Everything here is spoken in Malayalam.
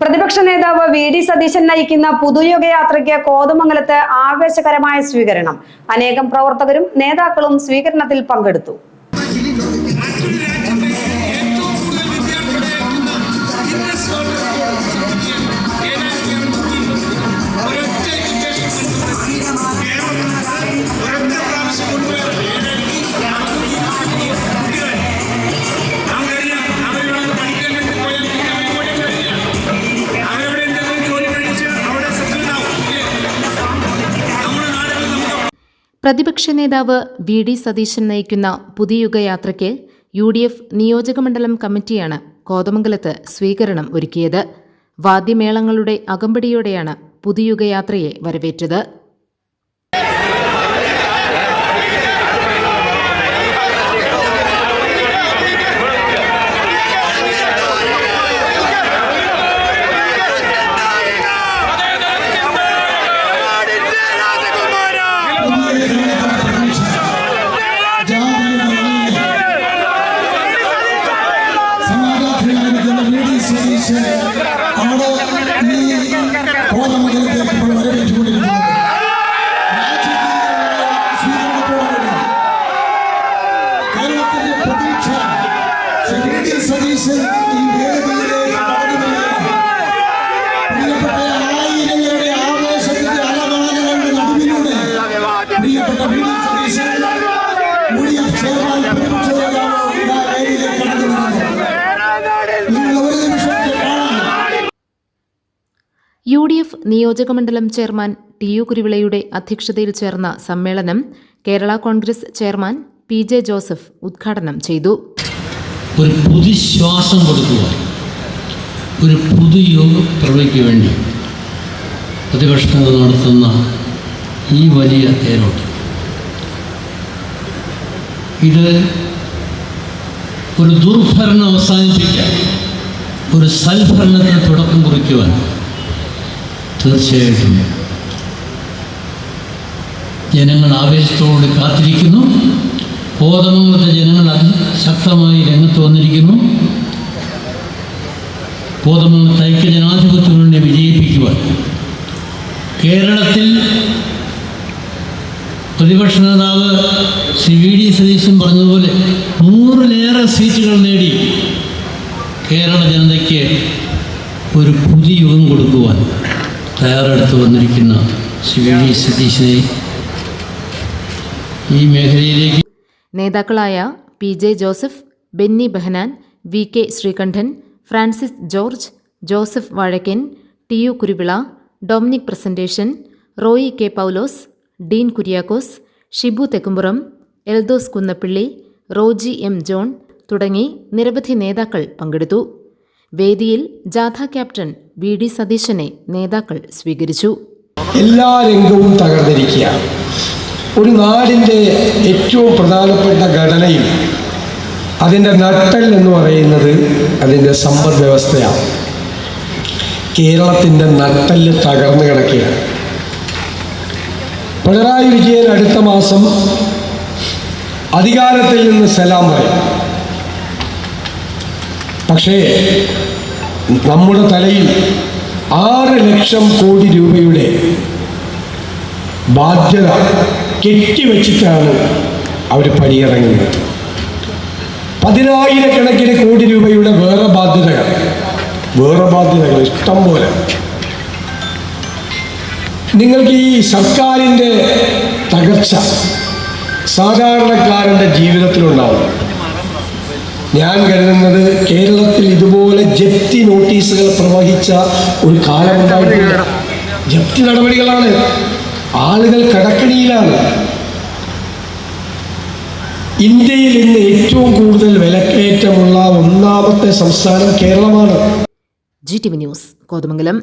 പ്രതിപക്ഷ നേതാവ് വി.ഡി. സതീശൻ നയിക്കുന്ന പുതുയുഗയാത്രയ്ക്ക് കോതമംഗലത്ത് ആവേശകരമായ സ്വീകരണം. അനേകം പ്രവർത്തകരും നേതാക്കളും സ്വീകരണത്തിൽ പങ്കെടുത്തു. പ്രതിപക്ഷ നേതാവ് വി.ഡി. സതീശൻ നയിക്കുന്ന പുതുയുഗയാത്രയ്ക്ക് UDF നിയോജകമണ്ഡലം കമ്മിറ്റിയാണ് കോതമംഗലത്ത് സ്വീകരണം ഒരുക്കിയത്. വാദ്യമേളങ്ങളുടെ അകമ്പടിയോടെയാണ് പുതുയുഗയാത്രയെ വരവേറ്റത്. UDF നിയോജകമണ്ഡലം ചെയർമാൻ ടി.യു. കുരുവിളയുടെ അധ്യക്ഷതയിൽ ചേർന്ന സമ്മേളനം Kerala Congress chairman P.J. Joseph ഉദ്ഘാടനം ചെയ്തു. ഒരു പുതുശ്വാസം കൊടുക്കുക, ഒരു പുതുയുഗ പ്രവൃത്തിക്ക് വേണ്ടി പ്രതിപക്ഷം നടത്തുന്ന ഈ വലിയ തേരോട്ടം, ഇത് ഒരു ദുർഭരണം അവസാനിപ്പിക്കാൻ, ഒരു സൽഭരണത്തിന് തുടക്കം കുറിക്കുവാൻ തീർച്ചയായിട്ടും ജനങ്ങൾ ആവേശത്തോടെ കാത്തിരിക്കുന്നു. കോതമംഗലത്തെ ജനങ്ങൾ അതിശക്തമായി രംഗത്ത് വന്നിരിക്കുന്നു. കോതമംഗലത്തെ ഐക്യജനാധിപത്യത്തിന് വേണ്ടി വിജയിപ്പിക്കുവാൻ കേരളത്തിൽ പ്രതിപക്ഷ നേതാവ് ശ്രീ വി.ഡി. സതീശൻ പറഞ്ഞതുപോലെ 100-ലേറെ സീറ്റുകൾ നേടി കേരള ജനതയ്ക്ക് ഒരു പുതിയ യുഗം കൊടുക്കുവാൻ തയ്യാറെടുത്ത് വന്നിരിക്കുന്ന ശ്രീ വി.ഡി. സതീശനെ ഈ മേഖലയിലേക്ക് നേതാക്കളായ P.J. Joseph, Benny Behanan, V.K. Sreekandan, Francis George, Joseph Vazhakkan, T U. Kuruvila, Dominic Presentation, Roy K. Paulose, Dean Kuriakose, Shibu Thekkumpuram, Eldhose Kunnappilly, Roji M. John തുടങ്ങി നിരവധി നേതാക്കൾ പങ്കെടുത്തു. വേദിയിൽ ജാഥ ക്യാപ്റ്റൻ വി.ഡി. സതീശനെ നേതാക്കൾ സ്വീകരിച്ചു. എല്ലാ രംഗവും തകർന്നിരിക്കുക. ഒരു നാടിൻ്റെ ഏറ്റവും പ്രധാനപ്പെട്ട ഘടനയിൽ അതിൻ്റെ നട്ടെൽ എന്ന് പറയുന്നത് അതിൻ്റെ സമ്പദ് വ്യവസ്ഥയാണ്. കേരളത്തിൻ്റെ നട്ടെല്ല് തകർന്നു കിടക്കുകയാണ്. പിണറായി വിജയൻ അടുത്ത മാസം അധികാരത്തിൽ നിന്ന് സലാം പറയും. പക്ഷേ നമ്മുടെ തലയിൽ 6 ലക്ഷം കോടി രൂപയുടെ ബാധ്യത കെട്ടിവെച്ചിട്ടാണ് അവർ പടിയിറങ്ങുന്നത്. 10,000-കണക്കിന് കോടി രൂപയുടെ വേറെ ബാധ്യതകൾ ഇഷ്ടം പോലെ. നിങ്ങൾക്ക് ഈ സർക്കാരിൻ്റെ തകർച്ച സാധാരണക്കാരൻ്റെ ജീവിതത്തിലുണ്ടാവും. ഞാൻ കരുതുന്നത് കേരളത്തിൽ ഇതുപോലെ ജപ്തി നോട്ടീസുകൾ പ്രവഹിച്ച ഒരു കാലമുണ്ടായിട്ടില്ല. ജപ്തി നടപടികളാണ്, ആളുകൾ കടക്കണിയിലാണ്. ഇന്ത്യയിൽ ഇന്ന് ഏറ്റവും കൂടുതൽ വിലക്കയറ്റമുള്ള 1ാമത്തെ സംസ്ഥാനം കേരളമാണ്. GTV news, Kothamangalam.